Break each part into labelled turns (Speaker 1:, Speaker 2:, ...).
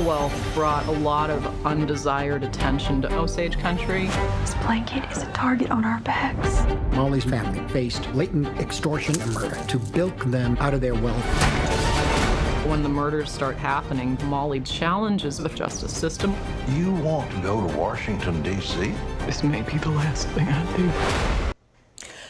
Speaker 1: Commonwealth brought a lot of undesired attention to Osage country.
Speaker 2: This blanket is a target on our backs.
Speaker 3: Molly's family faced blatant extortion and murder to bilk them out of their wealth.
Speaker 1: When the murders start happening, Molly challenges the justice system.
Speaker 4: You want to go to Washington, D.C.?
Speaker 1: This may be the last thing I do.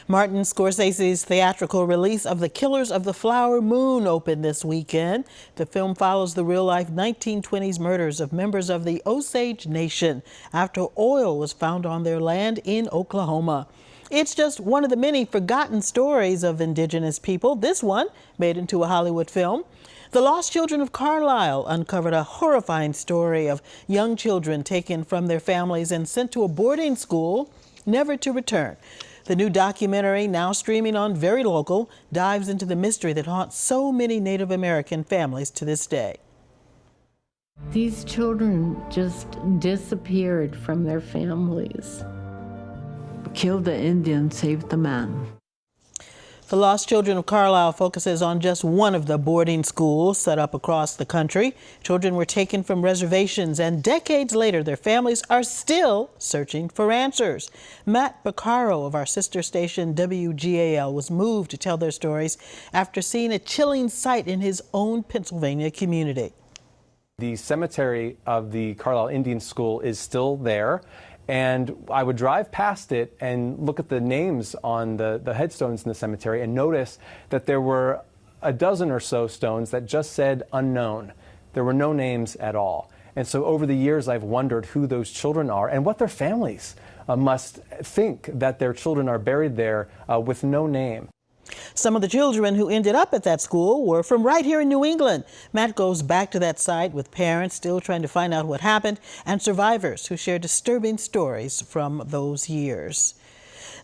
Speaker 5: Martin Scorsese's theatrical release of The Killers of the Flower Moon opened this weekend. The film follows the real-life 1920s murders of members of the Osage Nation after oil was found on their land in Oklahoma. It's just one of the many forgotten stories of indigenous people. This one made into a Hollywood film. The Lost Children of Carlisle uncovered a horrifying story of young children taken from their families and sent to a boarding school, never to return. The new documentary, now streaming on Very Local, dives into the mystery that haunts so many Native American families to this day.
Speaker 6: These children just disappeared from their families. Kill the Indian, save the man.
Speaker 5: The Lost Children of Carlisle focuses on just one of the boarding schools set up across the country. Children were taken from reservations, and decades later, their families are still searching for answers. Matt Beccaro of our sister station WGAL was moved to tell their stories after seeing a chilling sight in his own Pennsylvania community.
Speaker 7: The cemetery of the Carlisle Indian School is still there. And I would drive past it and look at the names on the headstones in the cemetery and notice that there were a dozen or so stones that just said unknown. There were no names at all. And so over the years, I've wondered who those children are and what their families must think that their children are buried there with no name.
Speaker 5: Some of the children who ended up at that school were from right here in New England. Matt goes back to that site with parents still trying to find out what happened and survivors who share disturbing stories from those years.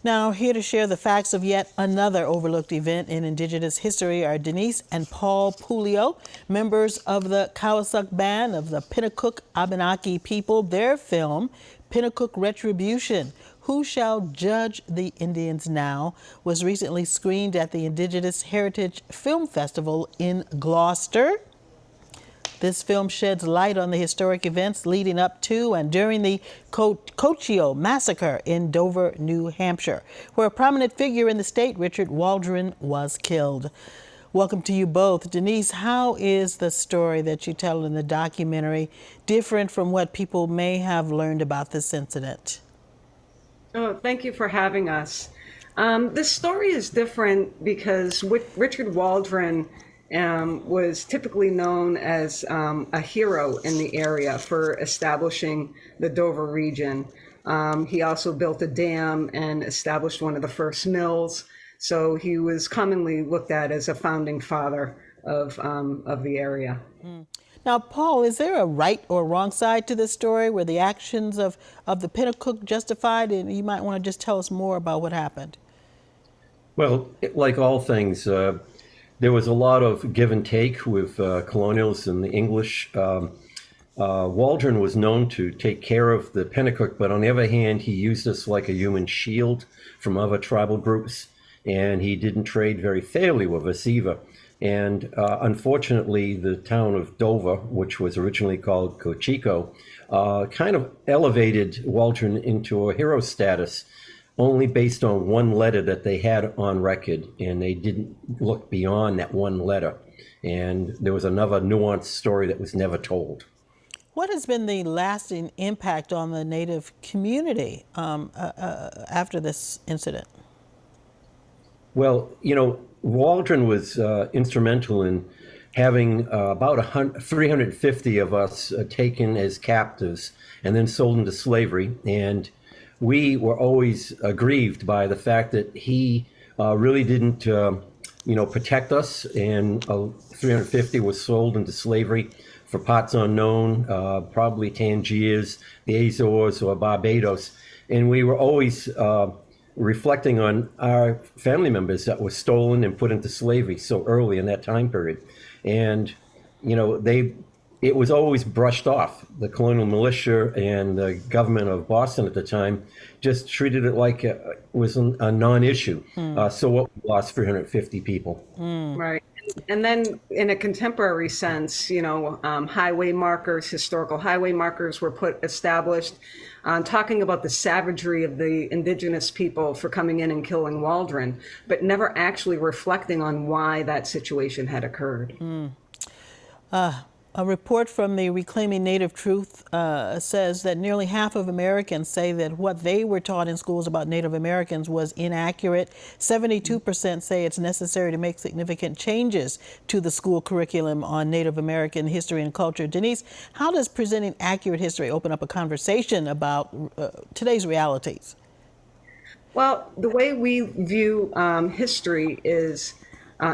Speaker 5: Now, here to share the facts of yet another overlooked event in Indigenous history are Denise and Paul Pulio, members of the Kawasuk Band of the Pinnacook Abenaki people. Their film, Pinnacook Retribution, Who Shall Judge the Indians Now, was recently screened at the Indigenous Heritage Film Festival in Gloucester. This film sheds light on the historic events leading up to and during the Cochio Massacre in Dover, New Hampshire, where a prominent figure in the state, Richard Waldron, was killed. Welcome to you both. Denise, how is the story that you tell in the documentary different from what people may have learned about this incident?
Speaker 8: Oh, thank you for having us. This story is different because Richard Waldron was typically known as a hero in the area for establishing the Dover region. He also built a dam and established one of the first mills. So he was commonly looked at as a founding father of the area.
Speaker 5: Now, Paul, is there a right or wrong side to this story? Were the actions of the Pinnacook justified? And you might want to just tell us more about what happened.
Speaker 9: Well, like all things, there was a lot of give and take with colonials and the English. Waldron was known to take care of the Pinnacook, but on the other hand, he used us like a human shield from other tribal groups, and he didn't trade very fairly with us either. And unfortunately, the town of Dover, which was originally called Cochico, kind of elevated Waldron into a hero status only based on one letter that they had on record, and they didn't look beyond that one letter. And there was another nuanced story that was never told.
Speaker 5: What has been the lasting impact on the Native community after this incident?
Speaker 9: Well, you know, Waldron was instrumental in having about 350 of us taken as captives and then sold into slavery. And we were always aggrieved by the fact that he really didn't, protect us. And 350 was sold into slavery for parts unknown, probably Tangiers, the Azores, or Barbados. And we were always reflecting on our family members that were stolen and put into slavery so early in that time period. And, you know, it was always brushed off. The colonial militia and the government of Boston at the time just treated it like it was a non-issue. So what, we lost 350 people.
Speaker 8: Right. And then in a contemporary sense, highway markers, historical highway markers were established, talking about the savagery of the indigenous people for coming in and killing Waldron, but never actually reflecting on why that situation had occurred.
Speaker 5: A report from the Reclaiming Native Truth says that nearly half of Americans say that what they were taught in schools about Native Americans was inaccurate. 72% say it's necessary to make significant changes to the school curriculum on Native American history and culture. Denise, how does presenting accurate history open up a conversation about today's realities?
Speaker 8: Well, the way we view history is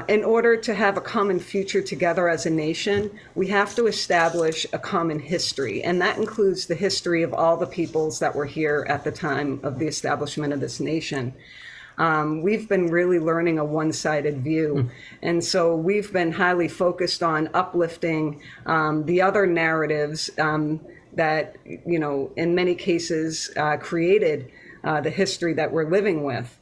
Speaker 8: in order to have a common future together as a nation, we have to establish a common history. And that includes the history of all the peoples that were here at the time of the establishment of this nation. We've been really learning a one-sided view. And so we've been highly focused on uplifting the other narratives that, in many cases created the history that we're living with.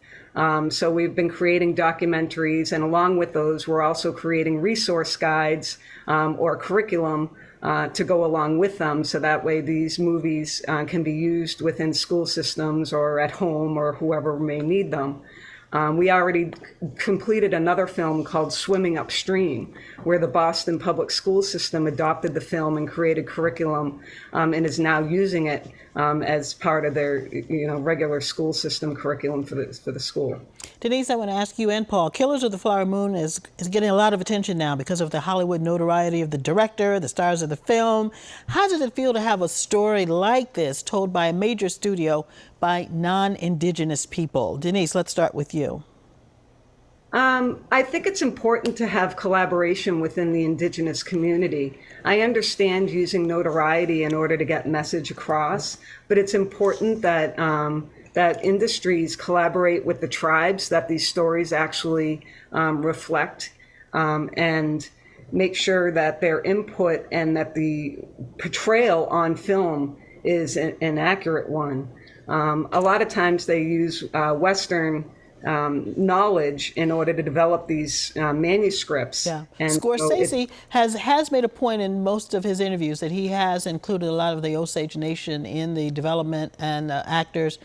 Speaker 8: So we've been creating documentaries, and along with those, we're also creating resource guides or curriculum to go along with them. So that way these movies can be used within school systems or at home or whoever may need them. We already completed another film called Swimming Upstream, where the Boston Public School System adopted the film and created curriculum and is now using it as part of their regular school system curriculum for the school.
Speaker 5: Denise, I want to ask you and Paul, Killers of the Flower Moon is getting a lot of attention now because of the Hollywood notoriety of the director, the stars of the film. How does it feel to have a story like this told by a major studio by non-Indigenous people? Denise, let's start with you.
Speaker 8: I think it's important to have collaboration within the Indigenous community. I understand using notoriety in order to get message across, but it's important that that industries collaborate with the tribes that these stories actually reflect, and make sure that their input and that the portrayal on film is an accurate one. A lot of times they use Western knowledge in order to develop these manuscripts.
Speaker 5: Yeah.
Speaker 8: And
Speaker 5: Scorsese has made a point in most of his interviews that he has included a lot of the Osage Nation in the development and actors,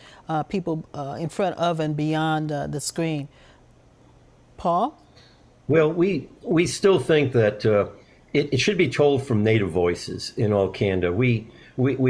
Speaker 5: people in front of and beyond the screen. Paul?
Speaker 9: Well, we still think that it should be told from Native voices, in all candor. We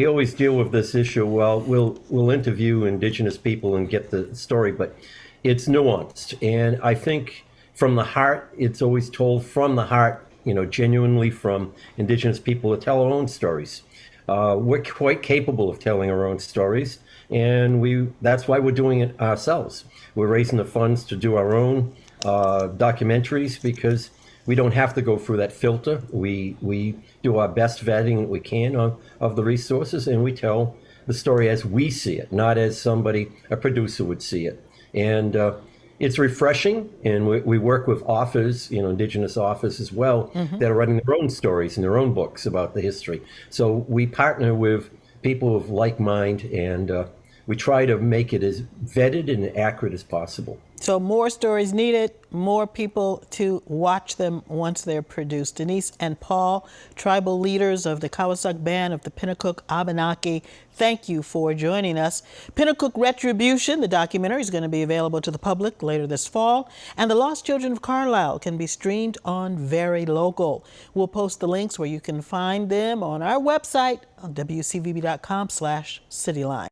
Speaker 9: always deal with this issue. Well, we'll interview Indigenous people and get the story, but it's nuanced. And I think from the heart, it's always told from the heart, genuinely from Indigenous people to tell our own stories. We're quite capable of telling our own stories, and that's why we're doing it ourselves. We're raising the funds to do our own documentaries because we don't have to go through that filter. We do our best vetting that we can of the resources, and we tell the story as we see it, not as a producer would see it. And it's refreshing, and we work with authors, Indigenous authors as well, that are writing their own stories and their own books about the history. So we partner with people of like mind, and we try to make it as vetted and accurate as possible.
Speaker 5: So more stories needed, more people to watch them once they're produced. Denise and Paul, tribal leaders of the Kawasuk Band of the Pinnacook Abenaki, thank you for joining us. Pinnacook Retribution, the documentary, is going to be available to the public later this fall. And The Lost Children of Carlisle can be streamed on Very Local. We'll post the links where you can find them on our website on WCVB.com/Cityline.